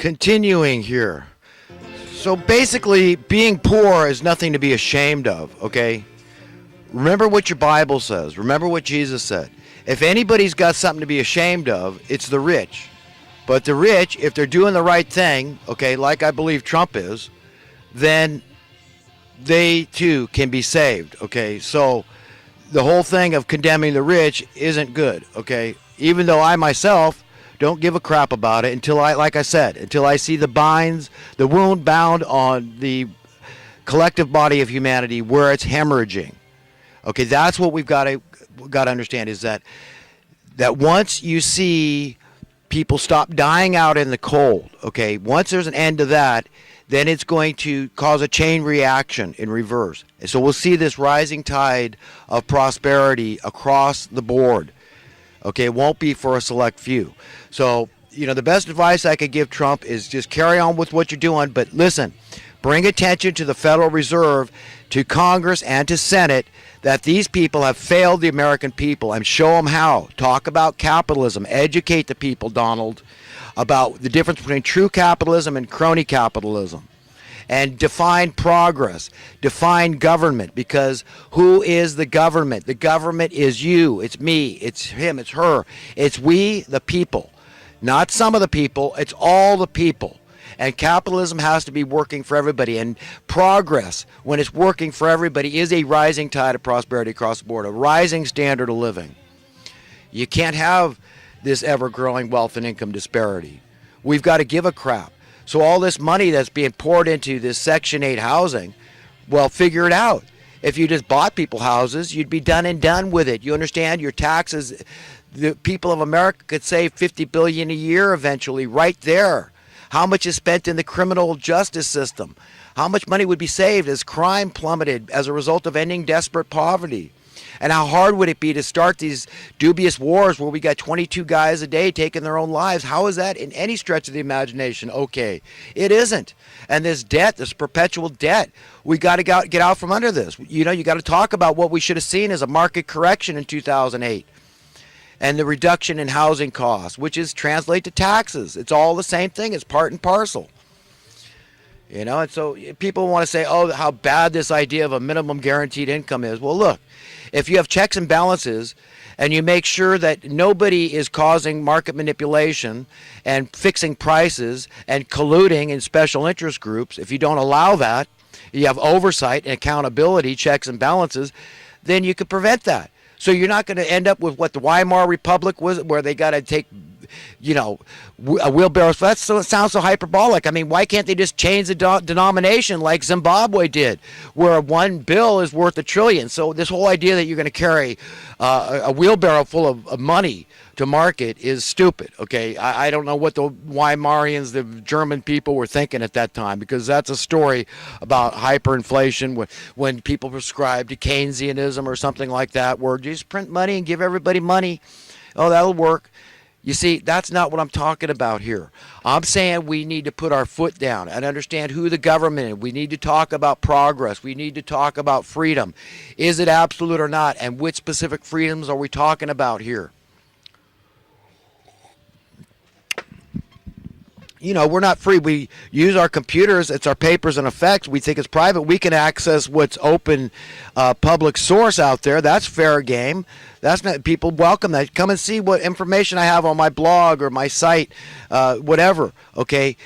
Continuing here. So basically, being poor is nothing to be ashamed of, okay? Remember what your Bible says. Remember what Jesus said. If anybody's got something to be ashamed of, it's the rich. But the rich, if they're doing the right thing, okay, like I believe Trump is, then they too can be saved, okay? So the whole thing of condemning the rich isn't good, okay? Even though I myself don't give a crap about it until like I said, until I see the wound bound on the collective body of humanity where it's hemorrhaging. Okay, that's what we've got to understand, is that once you see people stop dying out in the cold, okay, once there's an end to that, then it's going to cause a chain reaction in reverse. And so we'll see this rising tide of prosperity across the board. Okay, it won't be for a select few. So, the best advice I could give Trump is just carry on with what you're doing, but listen, bring attention to the Federal Reserve, to Congress, and to Senate that these people have failed the American people, and show them how. Talk about capitalism. Educate the people, Donald, about the difference between true capitalism and crony capitalism. And define progress, define government, because who is the government? The government is you, it's me, it's him, it's her. It's we, the people. Not some of the people, it's all the people. And capitalism has to be working for everybody. And progress, when it's working for everybody, is a rising tide of prosperity across the board, a rising standard of living. You can't have this ever-growing wealth and income disparity. We've got to give a crap. So all this money that's being poured into this Section 8 housing, well, figure it out. If you just bought people houses, you'd be done and done with it. You understand? Your taxes, the people of America could save $50 billion a year eventually right there. How much is spent in the criminal justice system? How much money would be saved as crime plummeted as a result of ending desperate poverty? And how hard would it be to start these dubious wars where we got 22 guys a day taking their own lives? How is that in any stretch of the imagination okay? It isn't. And this debt, this perpetual debt, we got to get out from under this. You got to talk about what we should have seen as a market correction in 2008. And the reduction in housing costs, which is translate to taxes. It's all the same thing. It's part and parcel. And so people want to say, oh, how bad this idea of a minimum guaranteed income is. Well, look, if you have checks and balances and you make sure that nobody is causing market manipulation and fixing prices and colluding in special interest groups, if you don't allow that, you have oversight and accountability, checks and balances, then you could prevent that. So you're not going to end up with what the Weimar Republic was, where they got to take, a wheelbarrow. That sounds so hyperbolic. I mean, why can't they just change the denomination like Zimbabwe did, where one bill is worth $1 trillion? So this whole idea that you're going to carry a wheelbarrow full of money to market is stupid. Okay, I don't know what the Weimarians, the German people, were thinking at that time, because that's a story about hyperinflation when people prescribe to Keynesianism or something like that, where you just print money and give everybody money. Oh, that'll work. You see, that's not what I'm talking about here. I'm saying we need to put our foot down and understand who the government is. We need to talk about progress. We need to talk about freedom. Is it absolute or not? And which specific freedoms are we talking about here? We're not free. We use our computers. It's our papers and effects. We think it's private. We can access what's open public source out there. That's fair game. That's not, people welcome that. Come and see what information I have on my blog or my site, whatever. Okay,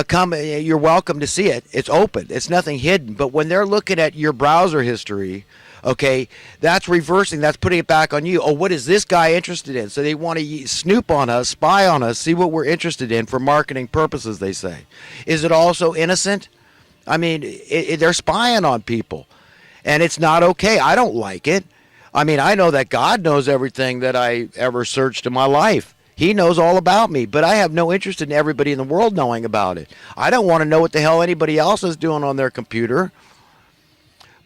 come. You're welcome to see it. It's open. It's nothing hidden. But when they're looking at your browser history, okay, that's reversing. That's putting it back on you. Oh, what is this guy interested in? So they want to snoop on us, spy on us, see what we're interested in for marketing purposes, they say. Is it also innocent? I mean, they're spying on people, and it's not okay. I don't like it. I mean, I know that God knows everything that I ever searched in my life. He knows all about me, but I have no interest in everybody in the world knowing about it. I don't want to know what the hell anybody else is doing on their computer.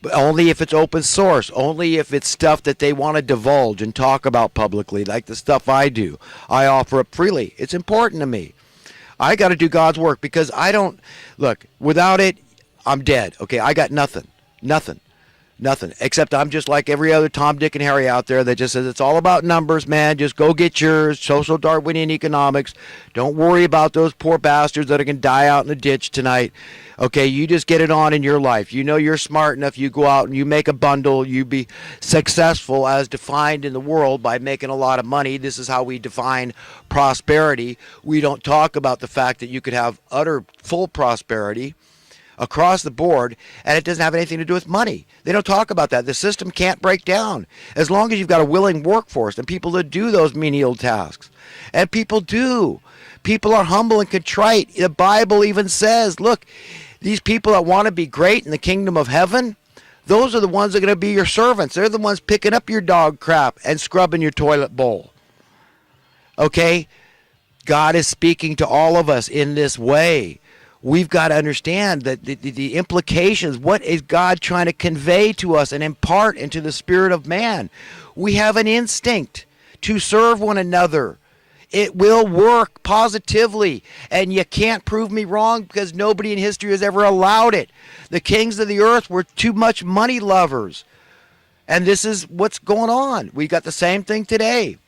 But only if it's open source, only if it's stuff that they want to divulge and talk about publicly, like the stuff I do. I offer up freely. It's important to me. I got to do God's work, because I don't, look, without it, I'm dead. Okay, I got nothing. Nothing. Except I'm just like every other Tom, Dick, and Harry out there that just says it's all about numbers, man. Just go get yours. Social Darwinian economics. Don't worry about those poor bastards that are going to die out in the ditch tonight. Okay, you just get it on in your life. You know you're smart enough. You go out and you make a bundle. You be successful as defined in the world by making a lot of money. This is how we define prosperity. We don't talk about the fact that you could have utter full prosperity across the board, and it doesn't have anything to do with money. They don't talk about that. The system can't break down as long as you've got a willing workforce and people that do those menial tasks. And people do. People are humble and contrite. The Bible even says, look, these people that want to be great in the kingdom of heaven, those are the ones that are going to be your servants. They're the ones picking up your dog crap and scrubbing your toilet bowl. Okay? God is speaking to all of us in this way. We've got to understand that the implications, what is God trying to convey to us and impart into the spirit of man? We have an instinct to serve one another. It will work positively, and you can't prove me wrong because nobody in history has ever allowed it. The kings of the earth were too much money lovers, and this is what's going on. We got the same thing today.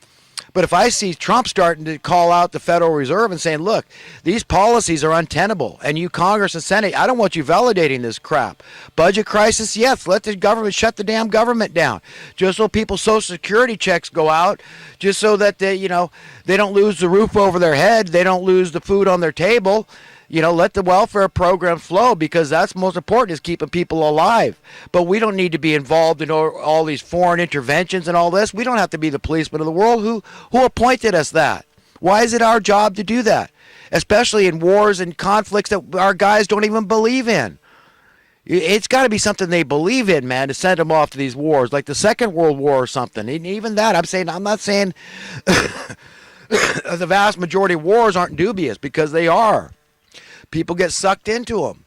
But if I see Trump starting to call out the Federal Reserve and saying, look, these policies are untenable, and you Congress and Senate, I don't want you validating this crap. Budget crisis, yes, let the government shut the damn government down. Just so people's Social Security checks go out, just so that they don't lose the roof over their head, they don't lose the food on their table. Let the welfare program flow, because that's most important, is keeping people alive. But we don't need to be involved in all these foreign interventions and all this. We don't have to be the policemen of the world. Who appointed us that? Why is it our job to do that? Especially in wars and conflicts that our guys don't even believe in. It's got to be something they believe in, man, to send them off to these wars, like the Second World War or something. And even that, I'm not saying the vast majority of wars aren't dubious, because they are. People get sucked into them.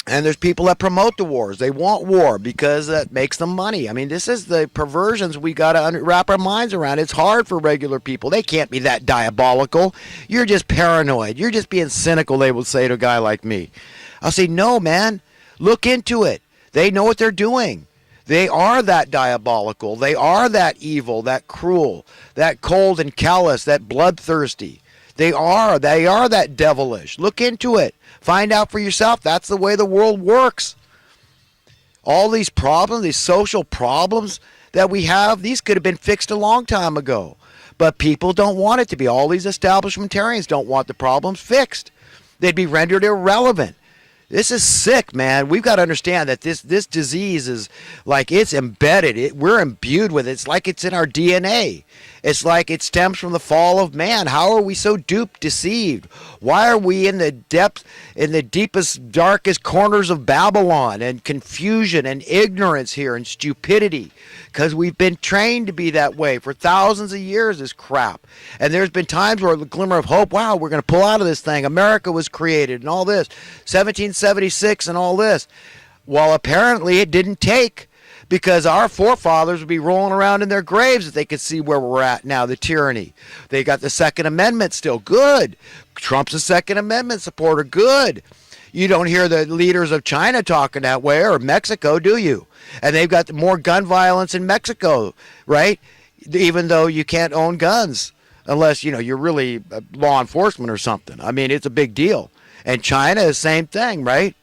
And there's people that promote the wars. They want war because that makes them money. I mean, this is the perversions we got to wrap our minds around. It's hard for regular people. They can't be that diabolical. You're just paranoid. You're just being cynical, they will say to a guy like me. I'll say, no, man. Look into it. They know what they're doing. They are that diabolical. They are that evil, that cruel, that cold and callous, that bloodthirsty. They are that devilish. Look into it. Find out for yourself. That's the way the world works. All these problems, these social problems that we have, these could have been fixed a long time ago. But people don't want it to be. All these establishmentarians don't want the problems fixed. They'd be rendered irrelevant. This is sick, man. We've got to understand that this disease is like, it's embedded. We're imbued with it. It's like it's in our DNA. It's like it stems from the fall of man. How are we so duped, deceived? Why are we in the depths, in the deepest, darkest corners of Babylon, and confusion and ignorance here and stupidity? Because we've been trained to be that way for thousands of years, this crap. And there's been times where the glimmer of hope, wow, we're going to pull out of this thing. America was created and all this. 1776 and all this. Well, apparently it didn't take, because our forefathers would be rolling around in their graves if they could see where we're at now, the tyranny. They got the Second Amendment still. Good. Trump's a Second Amendment supporter. Good. You don't hear the leaders of China talking that way, or Mexico, do you? And they've got more gun violence in Mexico, right? Even though you can't own guns unless, you're really law enforcement or something. I mean, it's a big deal. And China is the same thing, right?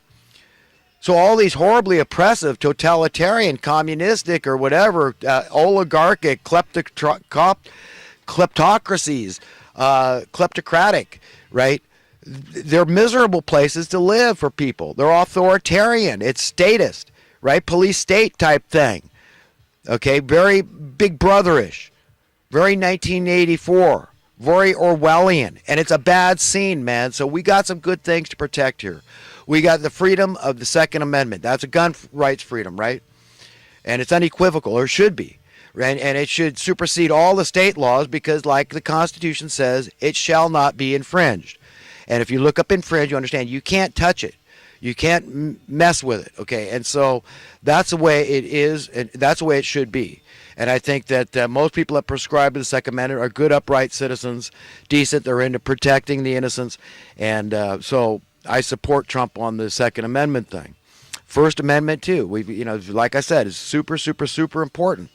So all these horribly oppressive, totalitarian, communistic, or whatever, oligarchic, kleptocracies, kleptocratic, right? They're miserable places to live for people. They're authoritarian. It's statist, right? Police state type thing. Okay, very Big Brotherish, very 1984, very Orwellian, and it's a bad scene, man. So we got some good things to protect here. We got the freedom of the Second Amendment. That's a gun rights freedom, right? And it's unequivocal, or should be. And it should supersede all the state laws, because like the Constitution says, it shall not be infringed. And if you look up infringe, you understand you can't touch it. You can't mess with it, okay? And so that's the way it is, and that's the way it should be. And I think that most people that prescribe to the Second Amendment are good, upright citizens, decent. They're into protecting the innocents. And so I support Trump on the Second Amendment thing. First Amendment too. Like I said, is super, super, super important.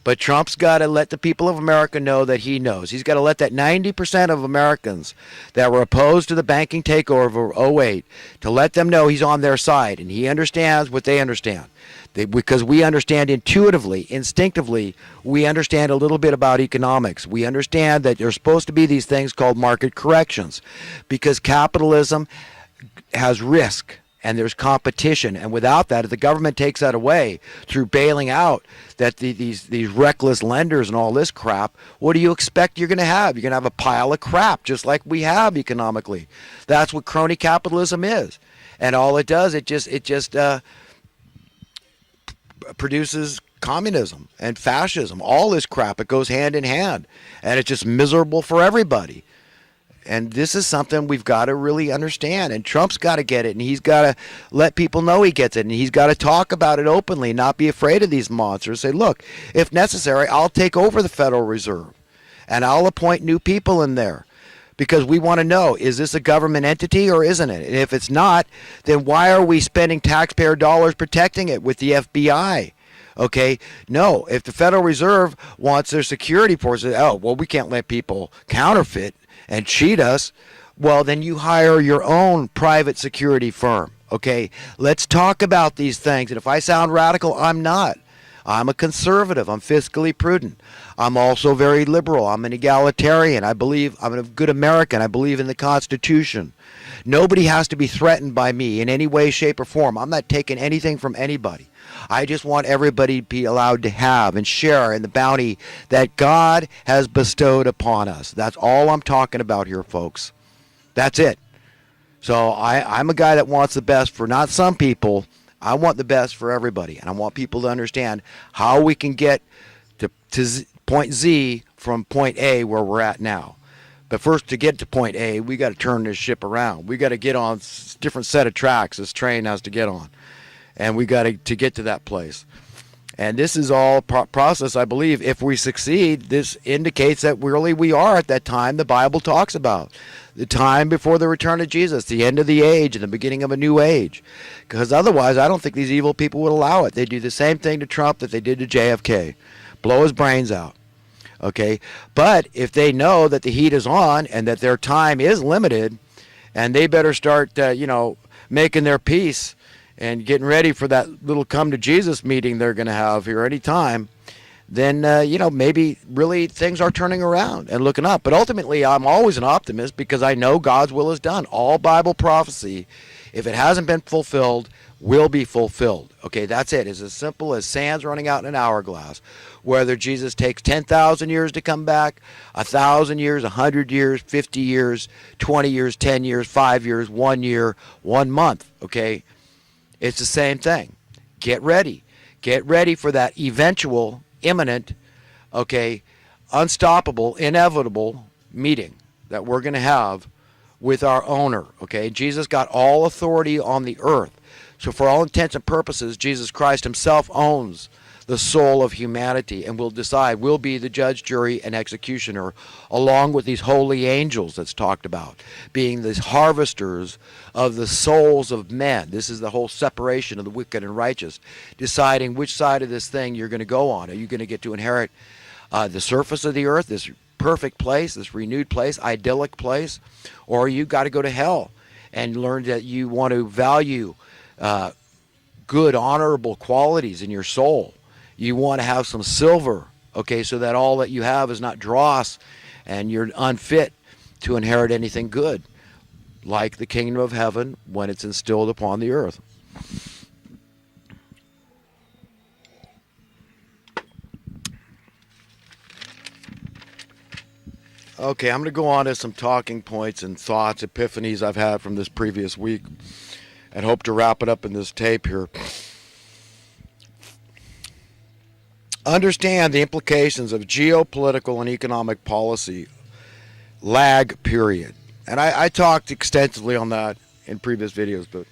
But Trump's got to let the people of America know that he knows. He's got to let that 90% of Americans that were opposed to the banking takeover of '08, to let them know he's on their side, and he understands what they understand. Because we understand intuitively, instinctively, we understand a little bit about economics. We understand that there's supposed to be these things called market corrections, because capitalism has risk and there's competition, and without that, if the government takes that away through bailing out these reckless lenders and all this crap, what do you expect you're going to have? You're going to have a pile of crap, just like we have economically. That's what crony capitalism is, and all it does, it just produces communism and fascism. All this crap, it goes hand in hand, and it's just miserable for everybody. And this is something we've got to really understand. And Trump's got to get it, and he's got to let people know he gets it, and he's got to talk about it openly, not be afraid of these monsters. Say, look, if necessary, I'll take over the Federal Reserve, and I'll appoint new people in there. Because we want to know, is this a government entity or isn't it? And if it's not, then why are we spending taxpayer dollars protecting it with the FBI? Okay, no, if the Federal Reserve wants their security forces, we can't let people counterfeit and cheat us. Well, then you hire your own private security firm. Okay, let's talk about these things. And if I sound radical, I'm not. I'm a conservative. I'm fiscally prudent. I'm also very liberal. I'm an egalitarian. I'm a good American. I believe in the Constitution. Nobody has to be threatened by me in any way, shape, or form. I'm not taking anything from anybody. I just want everybody to be allowed to have and share in the bounty that God has bestowed upon us. That's all I'm talking about here, folks. That's it. So I'm a guy that wants the best for not some people. I want the best for everybody. And I want people to understand how we can get to point Z from point A where we're at now. But first, to get to point A, we got to turn this ship around. We got to get on a different set of tracks this train has to get on. And we got to get to that place. And this is all process, I believe. If we succeed, this indicates that really we are at that time the Bible talks about. The time before the return of Jesus, the end of the age and the beginning of a new age. Because otherwise, I don't think these evil people would allow it. They do the same thing to Trump that they did to JFK. Blow his brains out. Okay? But if they know that the heat is on and that their time is limited, and they better start, making their peace and getting ready for that little come to Jesus meeting they're going to have here any time, then, maybe really things are turning around and looking up. But ultimately, I'm always an optimist because I know God's will is done. All Bible prophecy, if it hasn't been fulfilled, will be fulfilled. Okay, that's it. It's as simple as sands running out in an hourglass. Whether Jesus takes 10,000 years to come back, 1,000 years, 100 years, 50 years, 20 years, 10 years, 5 years, 1 year, 1 month, okay? It's the same thing. Get ready. Get ready for that eventual, imminent, okay, unstoppable, inevitable meeting that we're going to have with our owner, okay? Jesus got all authority on the earth. So for all intents and purposes, Jesus Christ himself owns the soul of humanity and will decide, will be the judge, jury, and executioner, along with these holy angels that's talked about, being the harvesters of the souls of men. This is the whole separation of the wicked and righteous, deciding which side of this thing you're going to go on. Are you going to get to inherit the surface of the earth, this perfect place, this renewed place, idyllic place, or you got to go to hell and learn that you want to value good, honorable qualities in your soul. You want to have some silver, okay, so that all that you have is not dross and you're unfit to inherit anything good, like the kingdom of heaven when it's instilled upon the earth. Okay, I'm going to go on to some talking points and thoughts, epiphanies I've had from this previous week, and hope to wrap it up in this tape here. Understand the implications of geopolitical and economic policy lag period. And I talked extensively on that in previous videos, but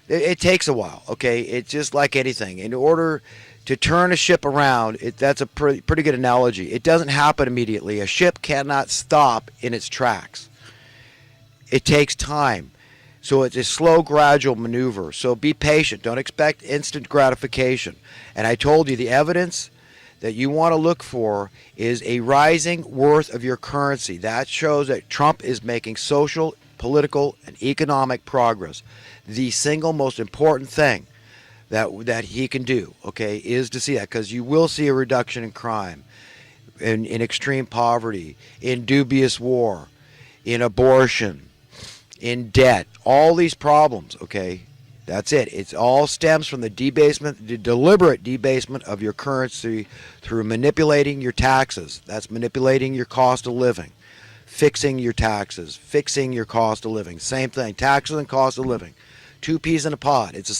it takes a while, okay? It's just like anything. In order to turn a ship around, that's a pretty good analogy. It doesn't happen immediately. A ship cannot stop in its tracks. It takes time. So it's a slow, gradual maneuver. So be patient. Don't expect instant gratification. And I told you the evidence that you want to look for is a rising worth of your currency. That shows that Trump is making social, political, and economic progress. The single most important thing that he can do, okay, is to see that, because you will see a reduction in crime, in extreme poverty, in dubious war, in abortion, in debt, all these problems, okay? That's it. It all stems from the debasement, the deliberate debasement of your currency through manipulating your taxes. That's manipulating your cost of living. Fixing your taxes, fixing your cost of living. Same thing, taxes and cost of living. Two peas in a pod. It's the